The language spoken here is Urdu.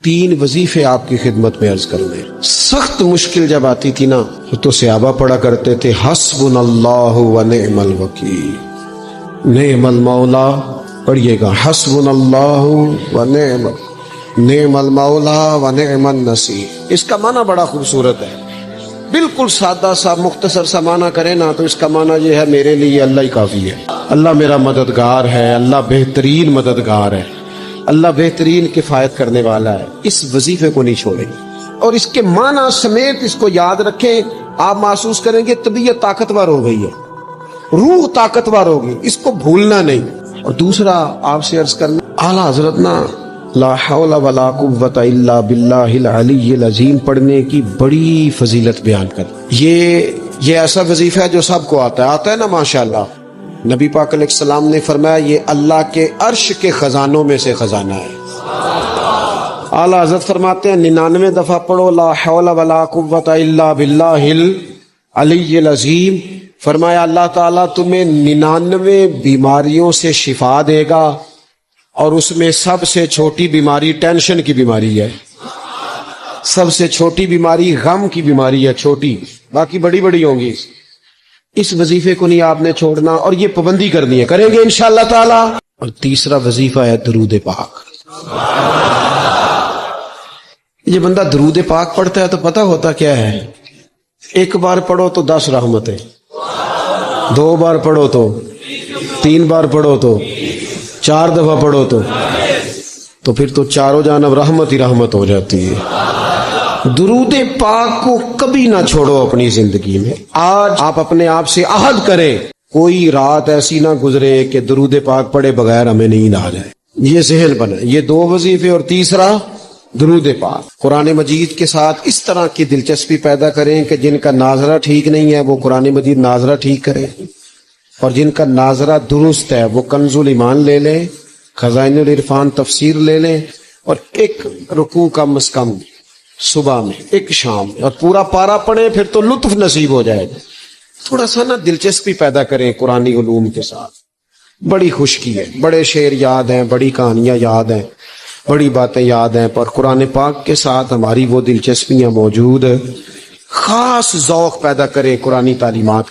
3 وظیفے آپ کی خدمت میں عرض کرنے. سخت مشکل جب آتی تھی نا تو صحابہ پڑھا کرتے تھے حسبنا اللہ و نعم الوکیل. نعم المولا پڑھیے گا، حسبنا اللہ و نعم المولا و نعم النصیر. اس کا معنی بڑا خوبصورت ہے، بالکل سادہ سا مختصر سا معنی کرے نا تو اس کا معنی یہ ہے میرے لیے اللہ ہی کافی ہے. اللہ میرا مددگار ہے، اللہ بہترین مددگار ہے، اللہ بہترین کفایت کرنے والا ہے. اس وظیفے کو نہیں چھوڑیں اور اس کے معنی سمیت اس کو یاد رکھیں. آپ محسوس کریں گے طبیعت طاقتور ہو گئی ہے، روح طاقتور ہوگی، اس کو بھولنا نہیں. اور دوسرا آپ سے عرض کرنا، اعلیٰ حضرت نا لا حول ولا قوت الا باللہ العلی العظیم پڑھنے کی بڑی فضیلت بیان کر. یہ ایسا وظیفہ ہے جو سب کو آتا ہے نا ماشاءاللہ. نبی پاک علیہ السلام نے فرمایا یہ اللہ کے عرش کے خزانوں میں سے خزانہ ہے. اعلیٰ حضرت فرماتے ہیں 99 دفعہ پڑھو لا حول ولا قوت الا باللہ العلی العظیم. فرمایا اللہ تعالیٰ تمہیں 99 بیماریوں سے شفا دے گا، اور اس میں سب سے چھوٹی بیماری ٹینشن کی بیماری ہے، سب سے چھوٹی بیماری غم کی بیماری ہے، چھوٹی، باقی بڑی بڑی ہوں گی. اس وظیفے کو نہیں آپ نے چھوڑنا اور یہ پابندی کرنی ہے، کریں گے انشاءاللہ تعالی. اور تیسرا وظیفہ ہے درود پاک. یہ بندہ درود پاک پڑھتا ہے تو پتہ ہوتا کیا ہے، 1 بار پڑھو تو 10 رحمتیں، 2 بار پڑھو تو 3 بار پڑھو تو 4 دفعہ پڑھو تو پھر تو چاروں جانب رحمت ہی رحمت ہو جاتی ہے. درود پاک کو کبھی نہ چھوڑو اپنی زندگی میں. آج آپ اپنے آپ سے عہد کریں کوئی رات ایسی نہ گزرے کہ درود پاک پڑھے بغیر ہمیں نیند آ جائے. یہ ذہن بنے. یہ 2 وظیفے اور تیسرا درود پاک. قرآن مجید کے ساتھ اس طرح کی دلچسپی پیدا کریں کہ جن کا ناظرہ ٹھیک نہیں ہے وہ قرآن مجید ناظرہ ٹھیک کریں، اور جن کا ناظرہ درست ہے وہ کنز الایمان لے لیں، خزائن العرفان تفسیر لے لیں، اور 1 رکوع کم از کم صبح میں 1 شام میں، اور پورا پارا پڑھیں، پھر تو لطف نصیب ہو جائے گا. تھوڑا سا نا دلچسپی پیدا کریں قرآنی علوم کے ساتھ. بڑی خشکی ہے، بڑے شعر یاد ہیں، بڑی کہانیاں یاد ہیں، بڑی باتیں یاد ہیں، پر قرآن پاک کے ساتھ ہماری وہ دلچسپیاں موجود. خاص ذوق پیدا کریں قرآنی تعلیمات.